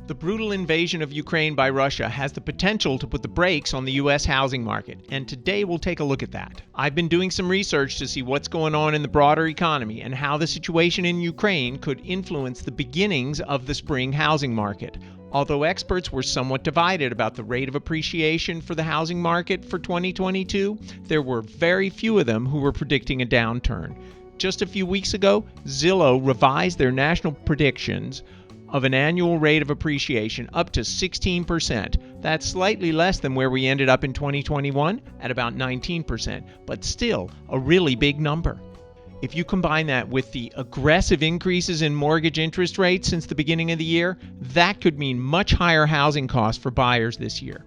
The brutal invasion of Ukraine by Russia has the potential to put the brakes on the U.S. housing market, and today we'll take a look at that. I've been doing some research to see what's going on in the broader economy and how the situation in Ukraine could influence the beginnings of the spring housing market. Although experts were somewhat divided about the rate of appreciation for the housing market for 2022, there were very few of them who were predicting a downturn. Just a few weeks ago, Zillow revised their national predictions of an annual rate of appreciation up to 16%. That's slightly less than where we ended up in 2021 at about 19%, but still a really big number. If you combine that with the aggressive increases in mortgage interest rates since the beginning of the year, that could mean much higher housing costs for buyers this year.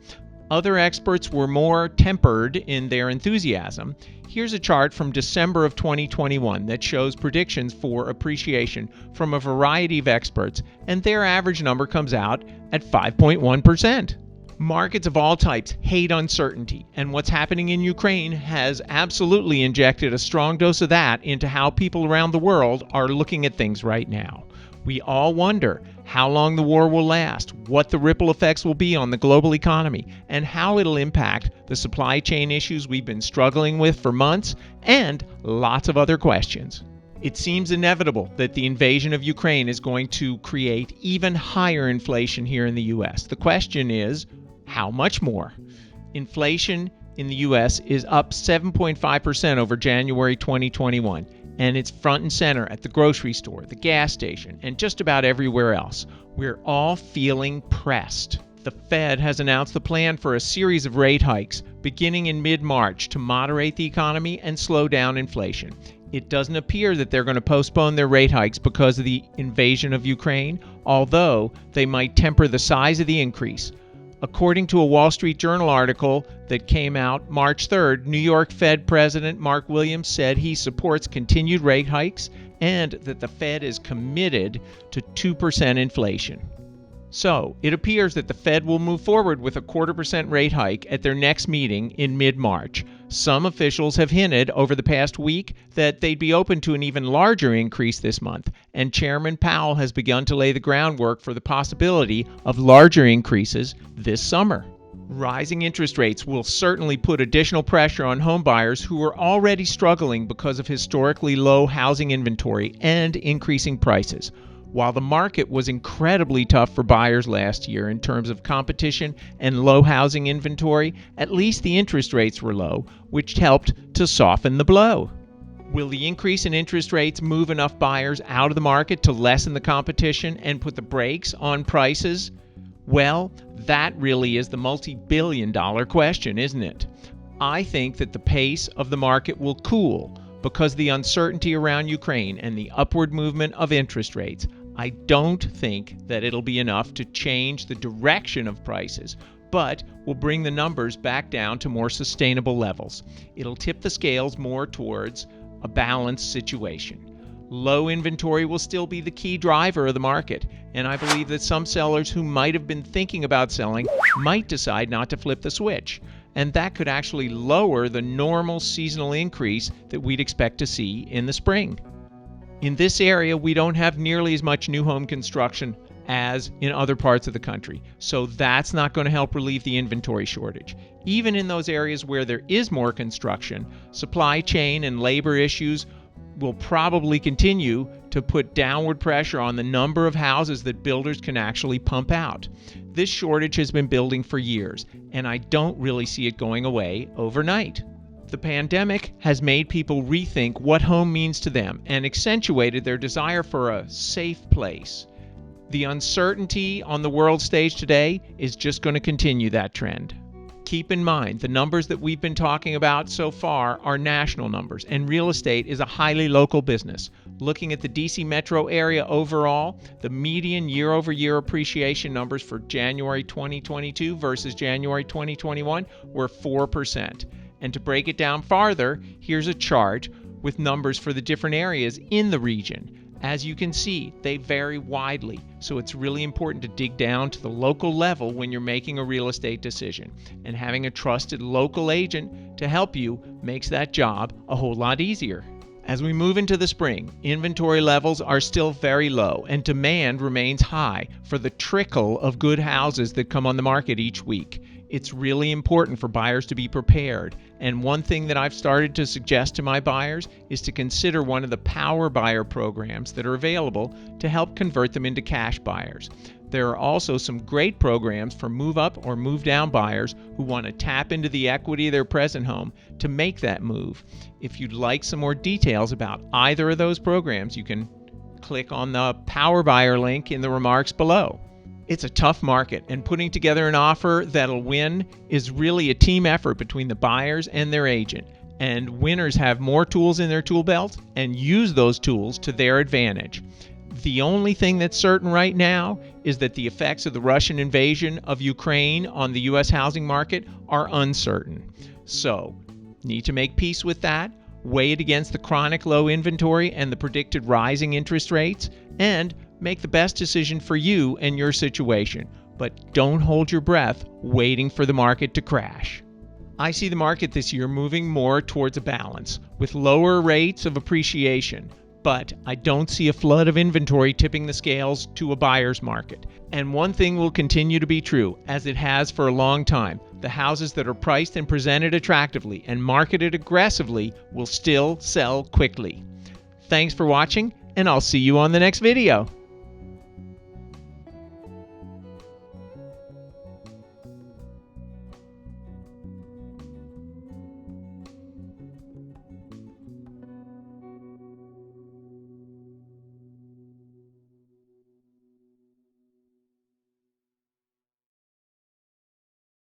Other experts were more tempered in their enthusiasm. Here's a chart from December of 2021 that shows predictions for appreciation from a variety of experts, and their average number comes out at 5.1%. Markets of all types hate uncertainty, and what's happening in Ukraine has absolutely injected a strong dose of that into how people around the world are looking at things right now. We all wonder how long the war will last, what the ripple effects will be on the global economy, and how it'll impact the supply chain issues we've been struggling with for months, and lots of other questions. It seems inevitable that the invasion of Ukraine is going to create even higher inflation here in the U.S. The question is, how much more? Inflation in the U.S. is up 7.5% over January 2021. And it's front and center at the grocery store, the gas station, and just about everywhere else. We're all feeling pressed. The Fed has announced the plan for a series of rate hikes beginning in mid-March to moderate the economy and slow down inflation. It doesn't appear that they're going to postpone their rate hikes because of the invasion of Ukraine, although they might temper the size of the increase. According to a Wall Street Journal article that came out March 3rd, New York Fed President Mark Williams said he supports continued rate hikes and that the Fed is committed to 2% inflation. So, it appears that the Fed will move forward with a 0.25% rate hike at their next meeting in mid-March. Some officials have hinted over the past week that they'd be open to an even larger increase this month, and Chairman Powell has begun to lay the groundwork for the possibility of larger increases this summer. Rising interest rates will certainly put additional pressure on home buyers who are already struggling because of historically low housing inventory and increasing prices. While the market was incredibly tough for buyers last year in terms of competition and low housing inventory, at least the interest rates were low, which helped to soften the blow. Will the increase in interest rates move enough buyers out of the market to lessen the competition and put the brakes on prices? Well, that really is the multi-billion-dollar question, isn't it? I think that the pace of the market will cool because the uncertainty around Ukraine and the upward movement of interest rates. I don't think that it'll be enough to change the direction of prices, but will bring the numbers back down to more sustainable levels. It'll tip the scales more towards a balanced situation. Low inventory will still be the key driver of the market, and I believe that some sellers who might have been thinking about selling might decide not to flip the switch, and that could actually lower the normal seasonal increase that we'd expect to see in the spring. In this area, we don't have nearly as much new home construction as in other parts of the country, so that's not going to help relieve the inventory shortage. Even in those areas where there is more construction, supply chain and labor issues will probably continue to put downward pressure on the number of houses that builders can actually pump out. This shortage has been building for years, and I don't really see it going away overnight. The pandemic has made people rethink what home means to them and accentuated their desire for a safe place. The uncertainty on the world stage today is just going to continue that trend. Keep in mind, the numbers that we've been talking about so far are national numbers, and real estate is a highly local business. Looking at the DC metro area overall, the median year-over-year appreciation numbers for January 2022 versus January 2021 were 4%. And to break it down farther, here's a chart with numbers for the different areas in the region. As you can see, they vary widely, so it's really important to dig down to the local level when you're making a real estate decision. And having a trusted local agent to help you makes that job a whole lot easier. As we move into the spring, inventory levels are still very low and demand remains high for the trickle of good houses that come on the market each week. It's really important for buyers to be prepared, and one thing that I've started to suggest to my buyers is to consider one of the power buyer programs that are available to help convert them into cash buyers. There are also some great programs for move-up or move-down buyers who want to tap into the equity of their present home to make that move. If you'd like some more details about either of those programs, you can click on the Power Buyer link in the remarks below. It's a tough market, and putting together an offer that'll win is really a team effort between the buyers and their agent. And winners have more tools in their tool belt and use those tools to their advantage. The only thing that's certain right now is that the effects of the Russian invasion of Ukraine on the U.S. housing market are uncertain. So, need to make peace with that, weigh it against the chronic low inventory and the predicted rising interest rates, and make the best decision for you and your situation. But don't hold your breath waiting for the market to crash. I see the market this year moving more towards a balance, with lower rates of appreciation. But I don't see a flood of inventory tipping the scales to a buyer's market. And one thing will continue to be true, as it has for a long time. The houses that are priced and presented attractively and marketed aggressively will still sell quickly. Thanks for watching, and I'll see you on the next video.